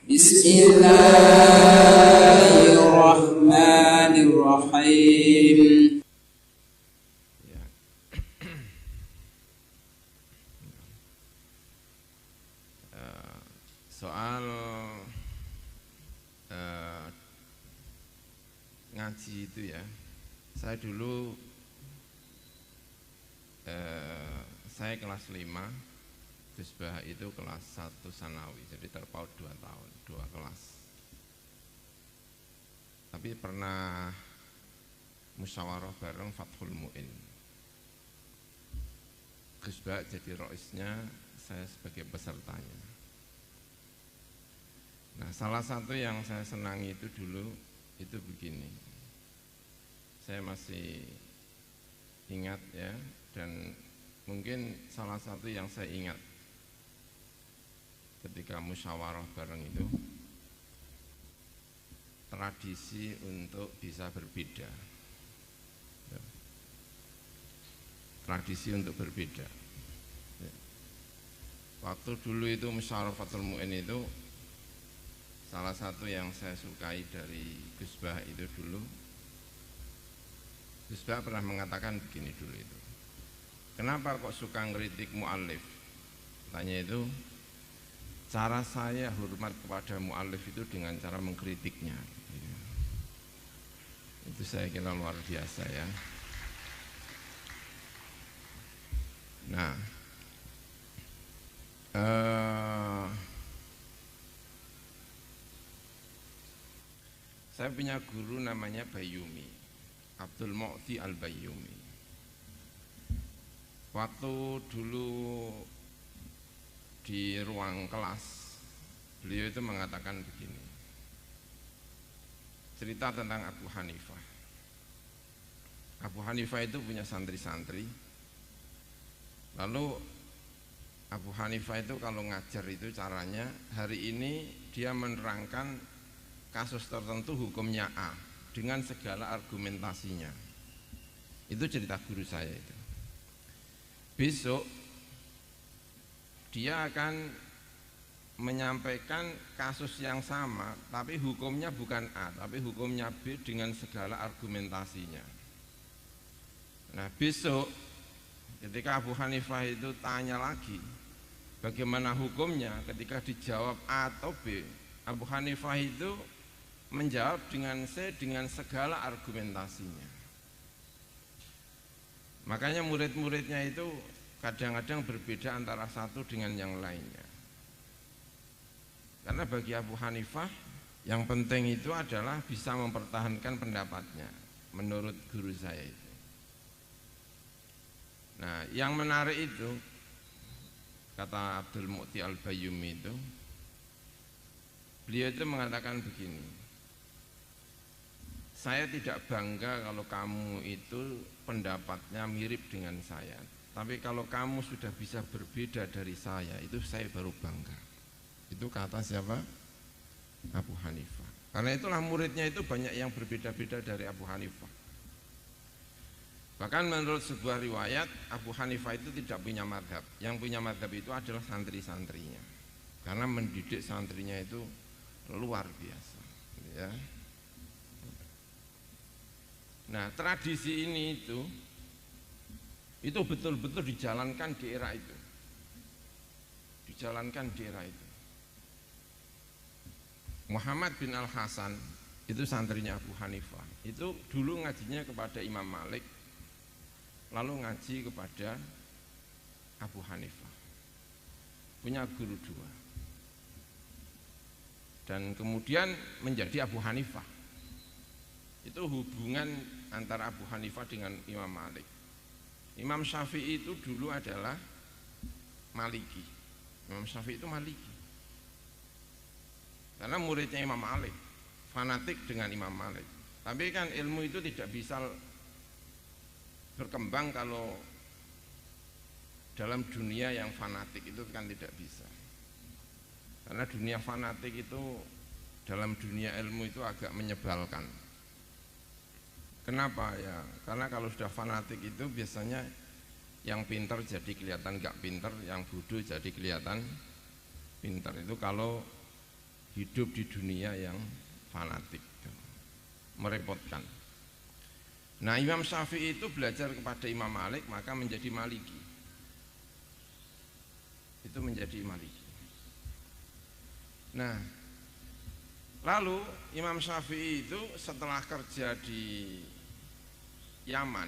Bismillahirrahmanirrahim. Soal ngaji itu ya, saya dulu saya kelas 5, Gus Bah itu kelas 1 Sanawi, jadi terpaut 2 tahun, 2 kelas. Tapi pernah musyawarah bareng Fathul Mu'in. Gus Bah jadi roisnya, saya sebagai pesertanya. Nah, salah satu yang saya senangi itu dulu itu begini. Saya masih ingat ya, dan mungkin salah satu yang saya ingat ketika musyawarah bareng itu, tradisi untuk bisa berbeda. Tradisi untuk berbeda. Waktu dulu itu musyawarah Fathul Mu'in itu, salah satu yang saya sukai dari Gus Bah itu dulu, Gus Bah pernah mengatakan begini dulu itu, kenapa kok suka ngeritik mu'allif? Tanya itu, cara saya hormat kepada mu'allif itu dengan cara mengkritiknya. Itu saya kira luar biasa ya. Nah, saya punya guru namanya Bayyumi, Abdul Mu'ti Al-Bayyumi. Waktu dulu di ruang kelas, beliau itu mengatakan begini, cerita tentang Abu Hanifah. Abu Hanifah itu punya santri-santri, lalu Abu Hanifah itu kalau ngajar itu caranya, hari ini dia menerangkan kasus tertentu hukumnya A dengan segala argumentasinya. Itu cerita guru saya itu. Besok dia akan menyampaikan kasus yang sama, tapi hukumnya bukan A, tapi hukumnya B dengan segala argumentasinya. Nah, besok ketika Abu Hanifah itu tanya lagi bagaimana hukumnya, ketika dijawab A atau B, Abu Hanifah itu menjawab dengan C dengan segala argumentasinya. Makanya murid-muridnya itu kadang-kadang berbeda antara satu dengan yang lainnya. Karena bagi Abu Hanifah yang penting itu adalah bisa mempertahankan pendapatnya menurut guru saya itu. Nah, yang menarik itu kata Abdul Mu'ti Al-Bayyumi itu, beliau itu mengatakan begini, saya tidak bangga kalau kamu itu pendapatnya mirip dengan saya, tapi kalau kamu sudah bisa berbeda dari saya, itu saya baru bangga. Itu kata siapa? Abu Hanifah. Karena itulah muridnya itu banyak yang berbeda-beda dari Abu Hanifah. Bahkan menurut sebuah riwayat, Abu Hanifah itu tidak punya madhab. Yang punya madhab itu adalah santri-santrinya, karena mendidik santrinya itu luar biasa ya. Nah, tradisi ini itu betul-betul dijalankan di era itu. Dijalankan di era itu. Muhammad bin Al-Hasan itu santrinya Abu Hanifah. Itu dulu ngajinya kepada Imam Malik, lalu ngaji kepada Abu Hanifah. Punya guru 2. Dan kemudian menjadi Abu Hanifah. Itu hubungan antara Abu Hanifah dengan Imam Malik. Imam Syafi'i itu dulu adalah Maliki. Imam Syafi'i itu Maliki. Karena muridnya Imam Malik, fanatik dengan Imam Malik. Tapi kan ilmu itu tidak bisa berkembang kalau dalam dunia yang fanatik, itu kan tidak bisa. Karena dunia fanatik itu dalam dunia ilmu itu agak menyebalkan. Kenapa ya? Karena kalau sudah fanatik itu biasanya yang pintar jadi kelihatan gak pintar, yang bodoh jadi kelihatan pintar. Itu kalau hidup di dunia yang fanatik, merepotkan. Nah, Imam Syafi'i itu belajar kepada Imam Malik, maka menjadi Maliki. Itu menjadi Maliki. Nah, lalu Imam Syafi'i itu setelah kerja di Yaman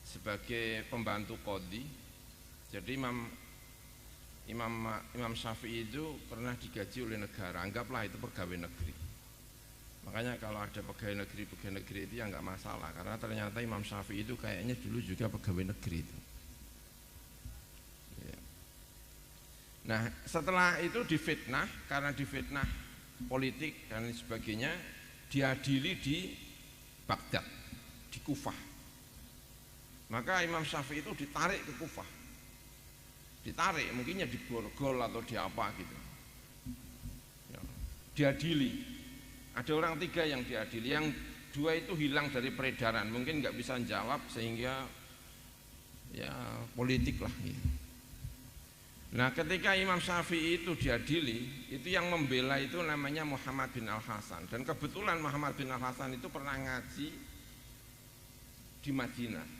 sebagai pembantu qadhi, jadi Imam Syafi'i itu pernah digaji oleh negara, anggaplah itu pegawai negeri. Makanya kalau ada pegawai negeri itu ya nggak masalah, karena ternyata Imam Syafi'i itu kayaknya dulu juga pegawai negeri itu. Ya. Nah, setelah itu difitnah, karena difitnah politik dan sebagainya, diadili di Baghdad, di Kufah. Maka Imam Syafi'i itu ditarik ke Kufah, ditarik, mungkinnya diborgol atau di apa gitu, ya. Diadili. Ada orang 3 yang diadili, yang 2 itu hilang dari peredaran, mungkin nggak bisa jawab sehingga ya politik lah gitu. Nah, ketika Imam Syafi'i itu diadili, itu yang membela itu namanya Muhammad bin Al-Hasan, dan kebetulan Muhammad bin Al-Hasan itu pernah ngaji di Madinah.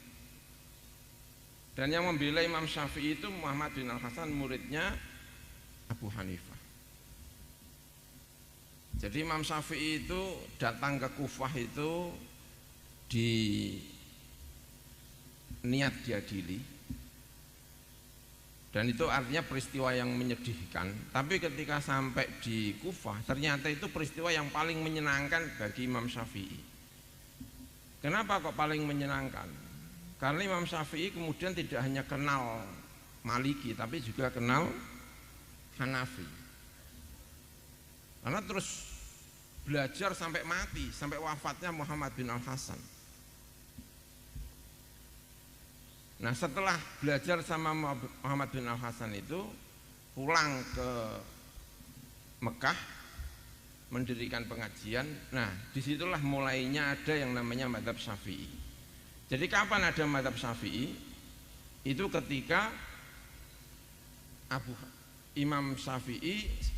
Dan yang membela Imam Syafi'i itu Muhammad bin Al-Hasan, muridnya Abu Hanifah. Jadi Imam Syafi'i itu datang ke Kufah itu di niat diadili, dan itu artinya peristiwa yang menyedihkan. Tapi ketika sampai di Kufah, ternyata itu peristiwa yang paling menyenangkan bagi Imam Syafi'i. Kenapa kok paling menyenangkan? Karena Imam Syafi'i kemudian tidak hanya kenal Maliki, tapi juga kenal Hanafi. Karena terus belajar sampai mati, sampai wafatnya Muhammad bin Al-Hasan. Nah, setelah belajar sama Muhammad bin Al-Hasan itu, pulang ke Mekah, mendirikan pengajian. Nah, disitulah mulainya ada yang namanya mazhab Syafi'i. Jadi kapan ada mazhab Syafi'i? Itu ketika Imam Syafi'i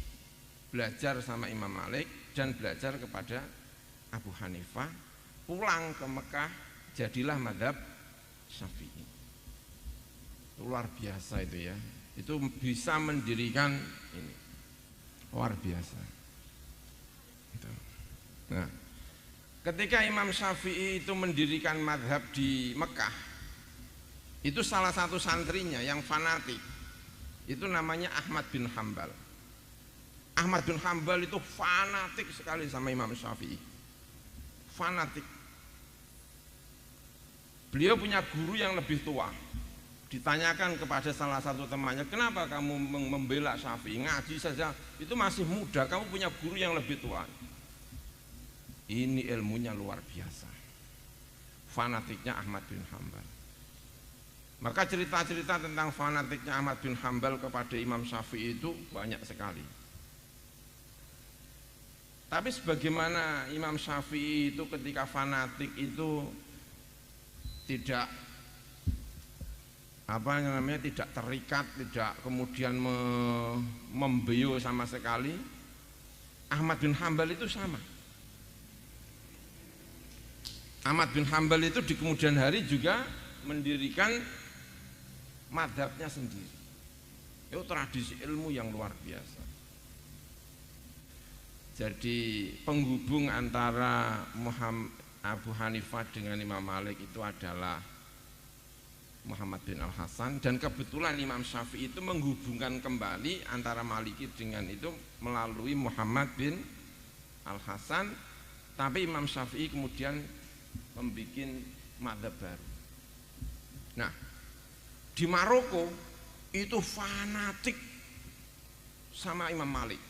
belajar sama Imam Malik dan belajar kepada Abu Hanifah, pulang ke Mekah, jadilah mazhab Syafi'i. Luar biasa itu ya, itu bisa mendirikan ini, luar biasa. Nah, ketika Imam Syafi'i itu mendirikan mazhab di Mekah, itu salah satu santrinya yang fanatik, itu namanya Ahmad bin Hambal. Ahmad bin Hambal itu fanatik sekali sama Imam Syafi'i, fanatik. Beliau punya guru yang lebih tua. Ditanyakan kepada salah satu temannya, kenapa kamu membela Syafi'i, ngaji saja itu masih muda, kamu punya guru yang lebih tua. Ini ilmunya luar biasa, fanatiknya Ahmad bin Hambal. Maka cerita-cerita tentang fanatiknya Ahmad bin Hambal kepada Imam Syafi'i itu banyak sekali. Tapi sebagaimana Imam Syafi'i itu ketika fanatik itu tidak tidak terikat, tidak kemudian membeu sama sekali, Ahmad bin Hambal itu sama. Ahmad bin Hambal itu di kemudian hari juga mendirikan mazhabnya sendiri. Itu tradisi ilmu yang luar biasa. Jadi penghubung antara Abu Hanifah dengan Imam Malik itu adalah Muhammad bin Al-Hasan, dan kebetulan Imam Syafi'i itu menghubungkan kembali antara Maliki dengan itu melalui Muhammad bin Al-Hasan. Tapi Imam Syafi'i kemudian membuat mazhab baru. Nah, di Maroko itu fanatik sama Imam Malik,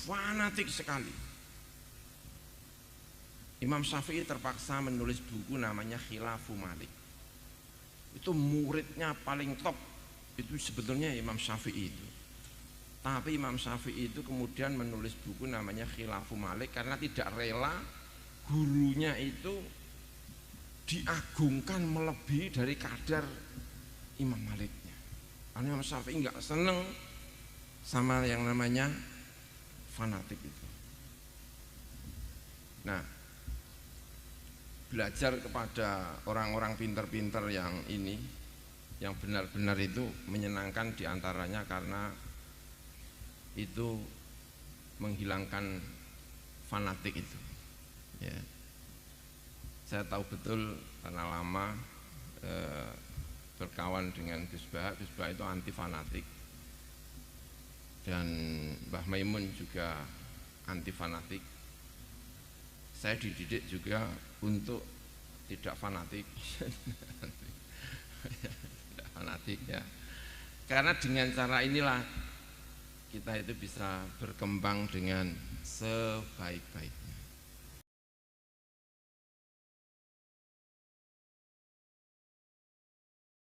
fanatik sekali. Imam Syafi'i terpaksa menulis buku namanya Khilafu Malik. Itu muridnya paling top itu sebetulnya Imam Syafi'i itu. Tapi Imam Syafi'i itu kemudian menulis buku namanya Khilafu Malik karena tidak rela gurunya itu diagungkan melebihi dari kadar Imam Maliknya. Karena Imam Syafi'i nggak seneng sama yang namanya fanatik itu. Nah, belajar kepada orang-orang pinter-pinter yang ini, yang benar-benar itu menyenangkan diantaranya karena itu menghilangkan fanatik itu. Ya. Saya tahu betul karena lama berkawan dengan Gus Bah itu anti fanatik, dan Mbah Maimun juga anti fanatik. Saya dididik juga untuk tidak fanatik, tidak fanatik ya. Karena dengan cara inilah kita itu bisa berkembang dengan sebaik-baiknya.